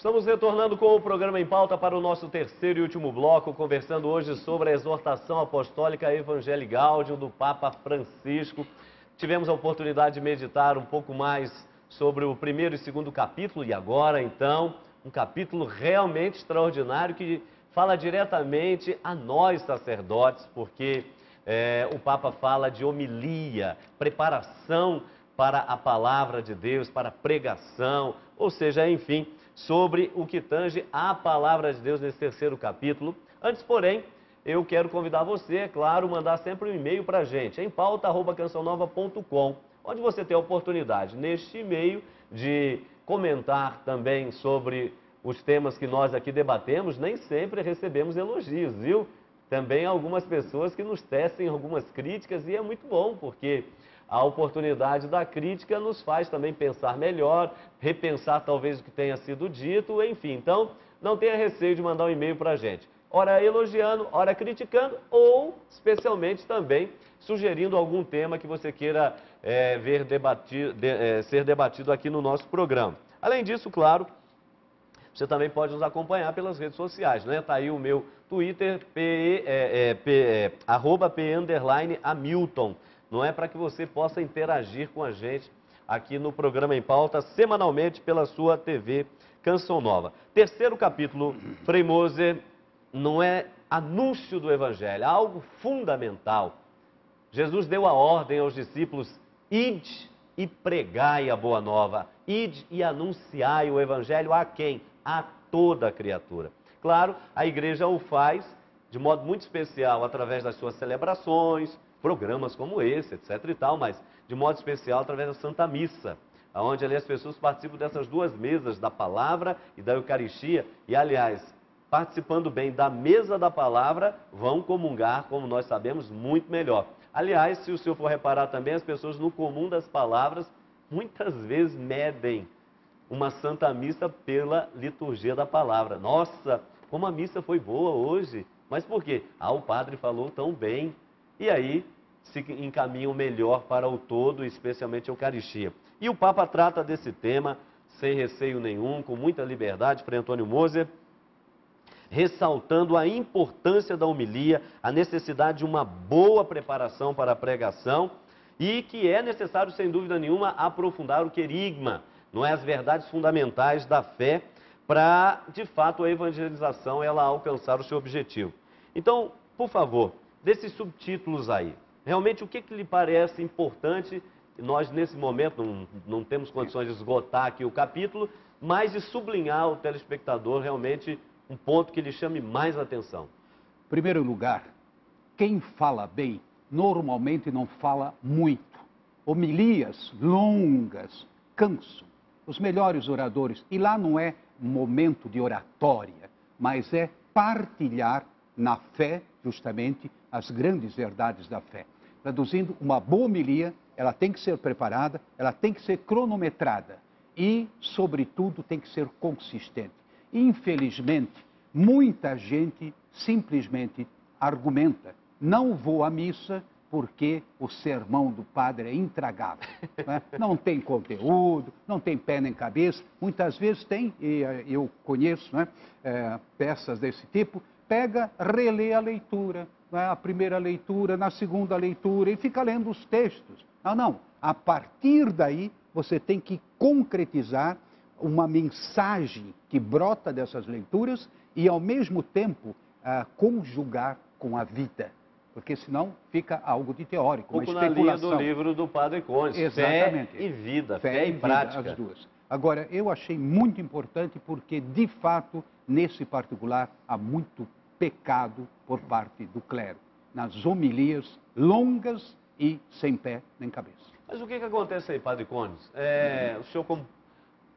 Estamos retornando com o programa em pauta para o nosso terceiro e último bloco, conversando hoje sobre a exortação apostólica Evangelii Gaudium do Papa Francisco. Tivemos a oportunidade de meditar um pouco mais sobre o primeiro e segundo capítulo e agora, então, um capítulo realmente extraordinário que fala diretamente a nós sacerdotes, porque o Papa fala de homilia, preparação para a palavra de Deus, para a pregação, ou seja, enfim, sobre o que tange a palavra de Deus nesse terceiro capítulo. Antes, porém, eu quero convidar você, é claro, mandar sempre um e-mail para a gente, em pauta@cançãonova.com, onde você tem a oportunidade, neste e-mail, de comentar também sobre os temas que nós aqui debatemos. Nem sempre recebemos elogios, viu? Também algumas pessoas que nos tecem algumas críticas e é muito bom, porque a oportunidade da crítica nos faz também pensar melhor, repensar talvez o que tenha sido dito, enfim. Então, não tenha receio de mandar um e-mail para a gente. Ora elogiando, ora criticando ou, especialmente também, sugerindo algum tema que você queira ver ser debatido aqui no nosso programa. Além disso, claro, você também pode nos acompanhar pelas redes sociais, né? Tá aí o meu Twitter, @p_Hamilton, não é? Para que você possa interagir com a gente aqui no programa em pauta, semanalmente pela sua TV Canção Nova. Terceiro capítulo, Frei Moser, não é anúncio do Evangelho, é algo fundamental. Jesus deu a ordem aos discípulos: ide e pregai a boa nova, ide e anunciai o Evangelho a quem? A toda a criatura. Claro, a igreja o faz de modo muito especial através das suas celebrações, programas como esse, etc e tal, mas de modo especial através da Santa Missa, onde ali as pessoas participam dessas duas mesas, da palavra e da Eucaristia, e aliás, participando bem da mesa da palavra, vão comungar, como nós sabemos, muito melhor. Aliás, se o senhor for reparar também, as pessoas no comum das palavras, muitas vezes medem uma Santa Missa pela liturgia da palavra. Nossa, como a missa foi boa hoje. Mas por quê? Ah, o padre falou tão bem. E aí se encaminham melhor para o todo, especialmente a Eucaristia. E o Papa trata desse tema sem receio nenhum, com muita liberdade, Frei Antônio Moser, ressaltando a importância da homilia, a necessidade de uma boa preparação para a pregação e que é necessário, sem dúvida nenhuma, aprofundar o querigma, não é, as verdades fundamentais da fé, para, de fato, a evangelização ela alcançar o seu objetivo. Então, por favor, desses subtítulos aí, realmente o que lhe parece importante? Nós, nesse momento, não temos condições de esgotar aqui o capítulo, mas de sublinhar ao telespectador realmente um ponto que lhe chame mais atenção. Em primeiro lugar, quem fala bem normalmente não fala muito. Homilias longas cansam. Os melhores oradores, e lá não é momento de oratória, mas é partilhar na fé, justamente, as grandes verdades da fé. Traduzindo, uma boa homilia, ela tem que ser preparada, ela tem que ser cronometrada e, sobretudo, tem que ser consistente. Infelizmente, muita gente simplesmente argumenta: não vou à missa porque o sermão do padre é intragável. Né? Não tem conteúdo, não tem pé nem cabeça. Muitas vezes tem, e eu conheço, né, peças desse tipo, pega, relê a leitura, né, a primeira leitura, na segunda leitura, e fica lendo os textos. Não. A partir daí, você tem que concretizar uma mensagem que brota dessas leituras e, ao mesmo tempo, conjugar com a vida. Porque senão fica algo de teórico, uma especulação. Na linha do livro do Padre Conde. Exatamente. Fé e vida, fé e prática. As duas. Agora, eu achei muito importante porque, de fato, nesse particular, há muito pecado por parte do clero. Nas homilias longas e sem pé nem cabeça. Mas o que acontece aí, Padre Condes? O senhor, como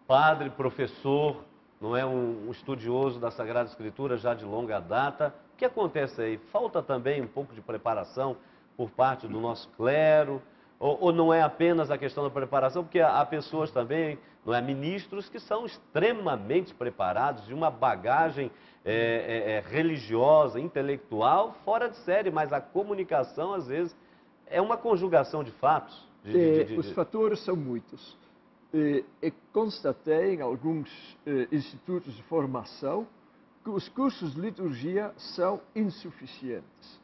padre, professor, não é um estudioso da Sagrada Escritura já de longa data, o que acontece aí? Falta também um pouco de preparação por parte do nosso clero? Ou não é apenas a questão da preparação? Porque há pessoas também, não é, ministros que são extremamente preparados, de uma bagagem religiosa, intelectual, fora de série, mas a comunicação, às vezes, é uma conjugação de fatos. Os fatores são muitos. e constatei em alguns institutos de formação que os cursos de liturgia são insuficientes.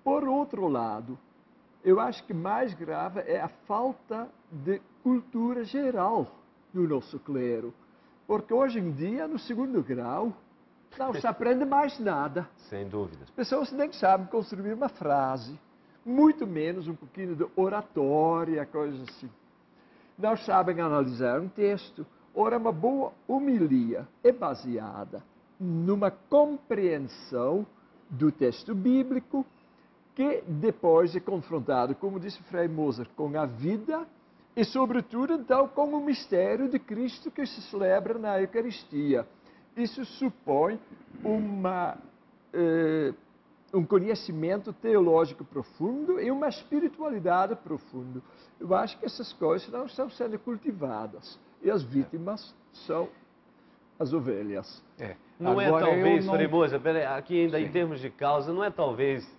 Por outro lado, eu acho que mais grave é a falta de cultura geral do nosso clero. Porque hoje em dia, no segundo grau, não se aprende mais nada. Sem dúvida. As pessoas nem sabem construir uma frase, muito menos um pouquinho de oratória, coisas assim. Não sabem analisar um texto. Ora, uma boa homilia é baseada numa compreensão do texto bíblico que depois é confrontado, como disse Frei Moser, com a vida e, sobretudo, então, com o mistério de Cristo que se celebra na Eucaristia. Isso supõe um conhecimento teológico profundo e uma espiritualidade profunda. Eu acho que essas coisas não estão sendo cultivadas e as vítimas são as ovelhas. Não Agora, é talvez, não... Frei Moser, aqui ainda Sim. em termos de causa, não é talvez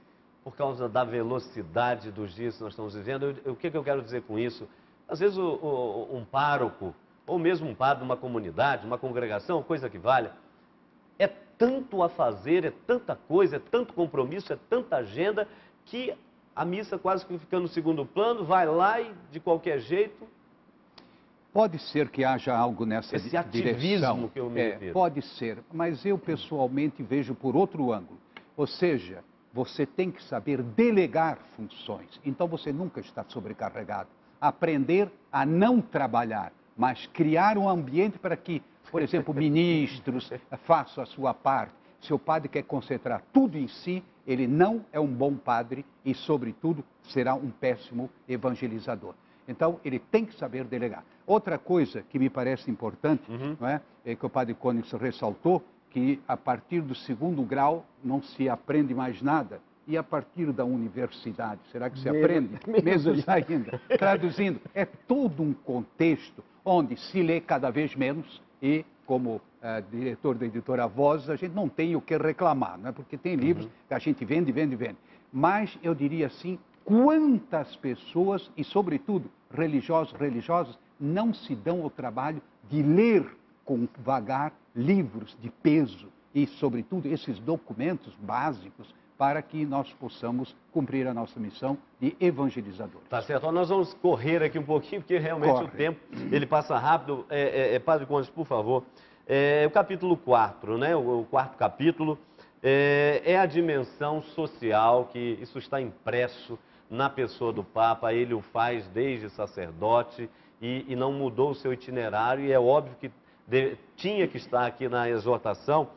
por causa da velocidade dos dias que nós estamos vivendo? O que eu quero dizer com isso? Às vezes um pároco, ou mesmo um padre de uma comunidade, uma congregação, coisa que valha, é tanto a fazer, é tanta coisa, é tanto compromisso, é tanta agenda, que a missa quase que fica no segundo plano, vai lá e de qualquer jeito... Pode ser que haja algo nessa Esse direção. ativismo que eu me refiro. Pode ser, mas eu pessoalmente vejo por outro ângulo. Ou seja, você tem que saber delegar funções. Então você nunca está sobrecarregado. Aprender a não trabalhar, mas criar um ambiente para que, por exemplo, ministros façam a sua parte. Se o padre quer concentrar tudo em si, ele não é um bom padre e, sobretudo, será um péssimo evangelizador. Então, ele tem que saber delegar. Outra coisa que me parece importante, não é que o padre Cônigo ressaltou, que a partir do segundo grau não se aprende mais nada. E a partir da universidade, será que se aprende? Menos ainda. Traduzindo, é todo um contexto onde se lê cada vez menos e, como diretor da editora Voz, a gente não tem o que reclamar, não é? Porque tem livros que a gente vende. Mas eu diria assim, quantas pessoas, e sobretudo religiosas, não se dão ao trabalho de ler com vagar livros de peso e, sobretudo, esses documentos básicos para que nós possamos cumprir a nossa missão de evangelizadores. Tá certo. Nós vamos correr aqui um pouquinho, porque realmente o tempo ele passa rápido. Padre Conde, por favor. O capítulo 4, né? O quarto capítulo, é a dimensão social, que isso está impresso na pessoa do Papa. Ele o faz desde sacerdote e não mudou o seu itinerário, e é óbvio que tinha que estar aqui na exortação.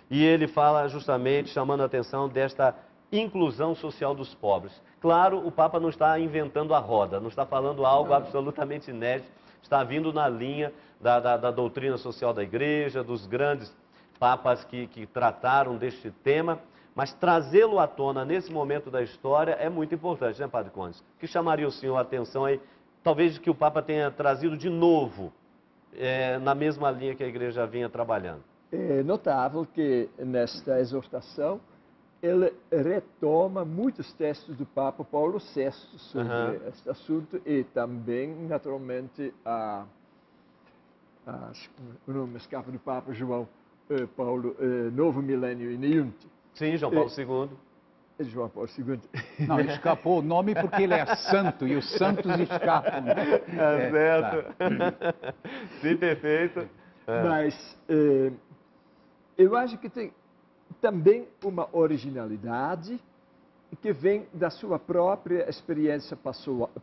E ele fala justamente, chamando a atenção desta inclusão social dos pobres. Claro, o Papa não está inventando a roda, não está falando algo absolutamente inédito, está vindo na linha da doutrina social da Igreja, dos grandes papas que trataram deste tema, mas trazê-lo à tona nesse momento da história é muito importante, né, Padre Conde? O que chamaria o senhor a atenção aí, talvez que o Papa tenha trazido de novo, na mesma linha que a Igreja vinha trabalhando? É notável que nesta exortação ele retoma muitos textos do Papa Paulo VI sobre este assunto e também, naturalmente, o nome me escapa do Papa João Paulo, Novo Milênio Ineunte. Sim, João Paulo II. João Paulo II. Não, escapou o nome porque ele é santo e os santos escapam. Né? Certo. Tá. Sim, perfeito. Mas eu acho que tem também uma originalidade que vem da sua própria experiência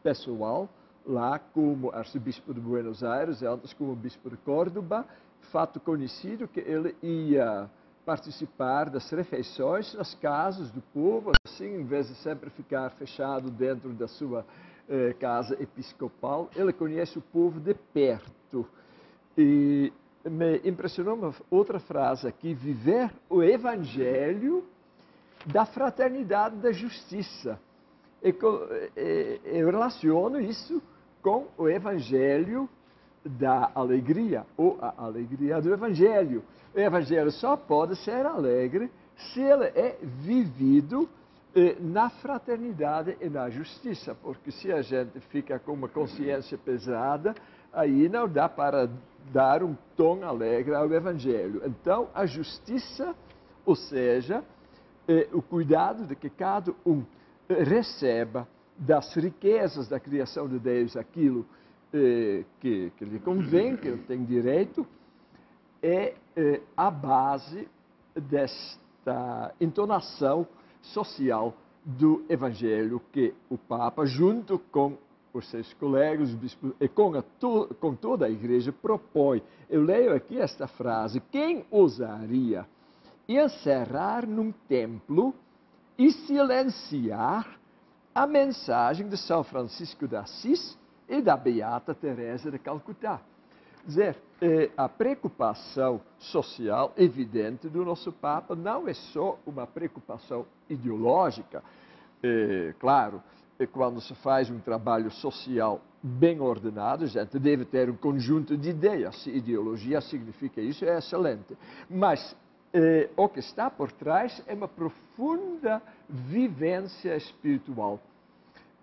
pessoal, lá como arcebispo de Buenos Aires, antes como bispo de Córdoba, fato conhecido que ele ia participar das refeições nas casas do povo, assim, em vez de sempre ficar fechado dentro da sua casa episcopal, ele conhece o povo de perto. E me impressionou uma outra frase aqui: viver o evangelho da fraternidade e da justiça. Eu relaciono isso com o evangelho da alegria, ou a alegria do evangelho. O evangelho só pode ser alegre se ele é vivido na fraternidade e na justiça, porque se a gente fica com uma consciência pesada, aí não dá para dar um tom alegre ao Evangelho. Então, a justiça, ou seja, o cuidado de que cada um receba das riquezas da criação de Deus aquilo que lhe convém, que ele tem direito, é a base desta entonação social do Evangelho que o Papa, junto com os seus colegas, os bispos, e com toda a Igreja, propõe. Eu leio aqui esta frase: quem ousaria encerrar num templo e silenciar a mensagem de São Francisco de Assis e da Beata Teresa de Calcutá? Quer dizer, a preocupação social evidente do nosso Papa não é só uma preocupação ideológica. Claro, quando se faz um trabalho social bem ordenado, a gente deve ter um conjunto de ideias. Se ideologia significa isso, é excelente. Mas o que está por trás é uma profunda vivência espiritual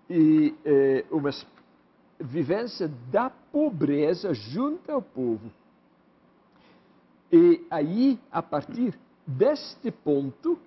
e uma vivência da pobreza junto ao povo. E aí, a partir deste ponto,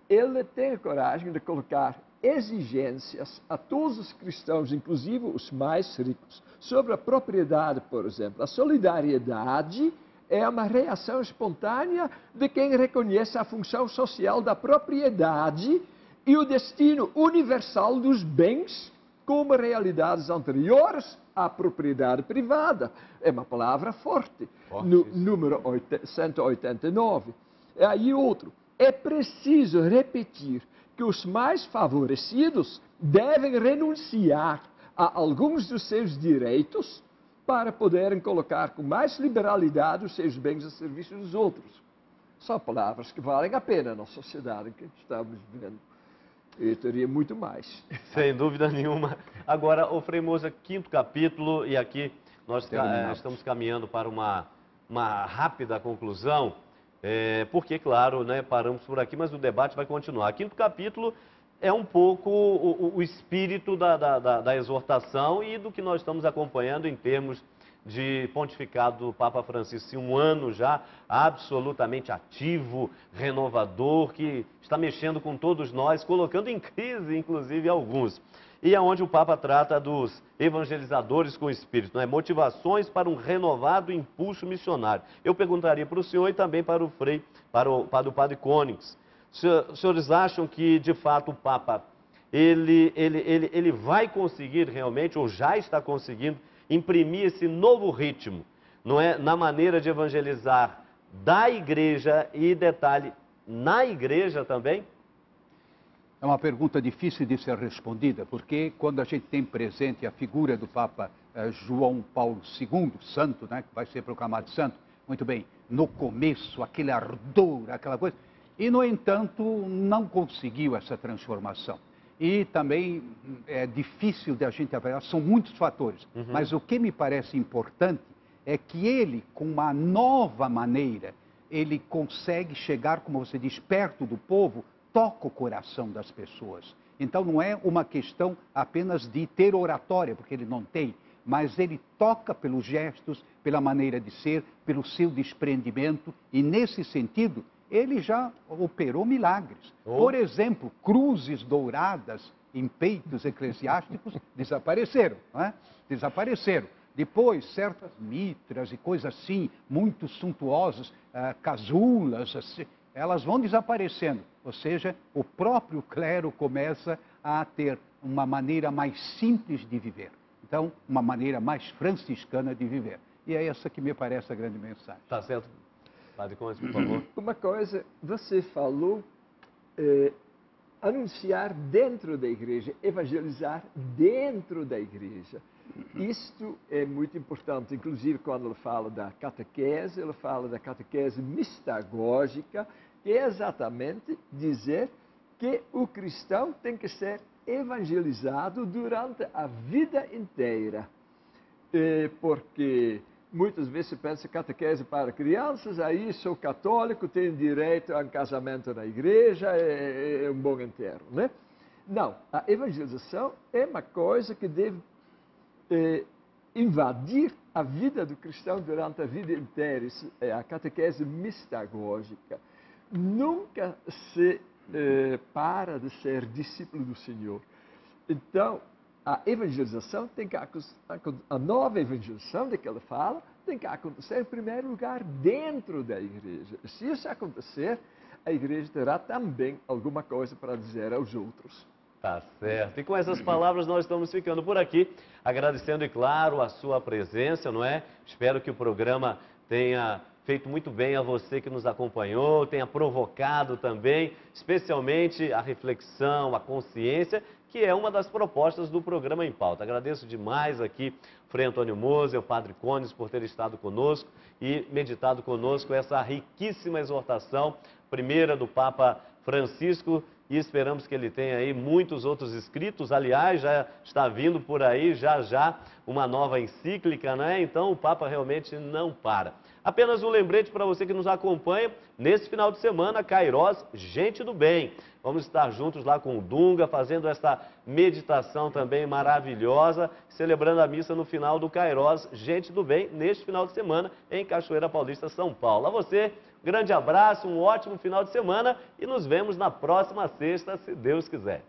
ele tem a coragem de colocar exigências a todos os cristãos, inclusive os mais ricos, sobre a propriedade, por exemplo. A solidariedade é uma reação espontânea de quem reconhece a função social da propriedade e o destino universal dos bens como realidades anteriores à propriedade privada. É uma palavra forte. No número 189. E aí outro. É preciso repetir que os mais favorecidos devem renunciar a alguns dos seus direitos para poderem colocar com mais liberalidade os seus bens a serviço dos outros. São palavras que valem a pena na sociedade que estamos vivendo. E teria muito mais. Sem dúvida nenhuma. Agora, o Frei Moza, 5º capítulo, e aqui nós estamos caminhando para uma rápida conclusão, porque, claro, né, paramos por aqui, mas o debate vai continuar. 5º capítulo é um pouco o espírito da exortação e do que nós estamos acompanhando em termos de pontificado do Papa Francisco, um ano já absolutamente ativo, renovador, que está mexendo com todos nós, colocando em crise, inclusive, alguns. E é onde o Papa trata dos evangelizadores com o Espírito, não é? Motivações para um renovado impulso missionário. Eu perguntaria para o senhor e também para o Frei, para o Padre Cônix. Os senhores acham que, de fato, o Papa, ele vai conseguir realmente, ou já está conseguindo, imprimir esse novo ritmo, não é? Na maneira de evangelizar da igreja e, detalhe, na igreja também? É uma pergunta difícil de ser respondida, porque quando a gente tem presente a figura do Papa João Paulo II, santo, né, que vai ser proclamado santo, muito bem, no começo, aquele ardor, aquela coisa, e, no entanto, não conseguiu essa transformação. E também é difícil de a gente avaliar, são muitos fatores. Mas o que me parece importante é que ele, com uma nova maneira, ele consegue chegar, como você diz, perto do povo, toca o coração das pessoas. Então não é uma questão apenas de ter oratória, porque ele não tem, mas ele toca pelos gestos, pela maneira de ser, pelo seu desprendimento, e nesse sentido, ele já operou milagres. Por exemplo, cruzes douradas em peitos eclesiásticos desapareceram, não é? Desapareceram. Depois, certas mitras e coisas assim, muito suntuosas, casulas, assim, elas vão desaparecendo. Ou seja, o próprio clero começa a ter uma maneira mais simples de viver. Então, uma maneira mais franciscana de viver. E é essa que me parece a grande mensagem. Tá certo. Padre Cônix, por favor. Uma coisa, você falou anunciar dentro da igreja, evangelizar dentro da igreja. Isto é muito importante, inclusive quando ele fala da catequese, ele fala da catequese mistagógica, que é exatamente dizer que o cristão tem que ser evangelizado durante a vida inteira. Porque muitas vezes se pensa catequese para crianças, aí sou católico, tenho direito a um casamento na igreja, é um bom enterro, né? Não, a evangelização é uma coisa que deve invadir a vida do cristão durante a vida inteira. Isso é a catequese mistagógica. Nunca se para de ser discípulo do Senhor. Então, a evangelização tem que a nova evangelização de que ela fala tem que acontecer em primeiro lugar dentro da igreja. Se isso acontecer, a igreja terá também alguma coisa para dizer aos outros. Tá certo. E com essas palavras nós estamos ficando por aqui, agradecendo, e claro, a sua presença, não é? Espero que o programa tenha feito muito bem a você que nos acompanhou, tenha provocado também, especialmente a reflexão, a consciência, que é uma das propostas do programa Em Pauta. Agradeço demais aqui Frei Antônio Moser, o Padre Cones, por ter estado conosco e meditado conosco essa riquíssima exortação, primeira do Papa Francisco, e esperamos que ele tenha aí muitos outros escritos. Aliás, já está vindo por aí, já, uma nova encíclica, né? Então o Papa realmente não para. Apenas um lembrete para você que nos acompanha, nesse final de semana, Kairós, Gente do Bem. Vamos estar juntos lá com o Dunga, fazendo essa meditação também maravilhosa, celebrando a missa no final do Kairós, Gente do Bem, neste final de semana, em Cachoeira Paulista, São Paulo. A você, grande abraço, um ótimo final de semana e nos vemos na próxima sexta, se Deus quiser.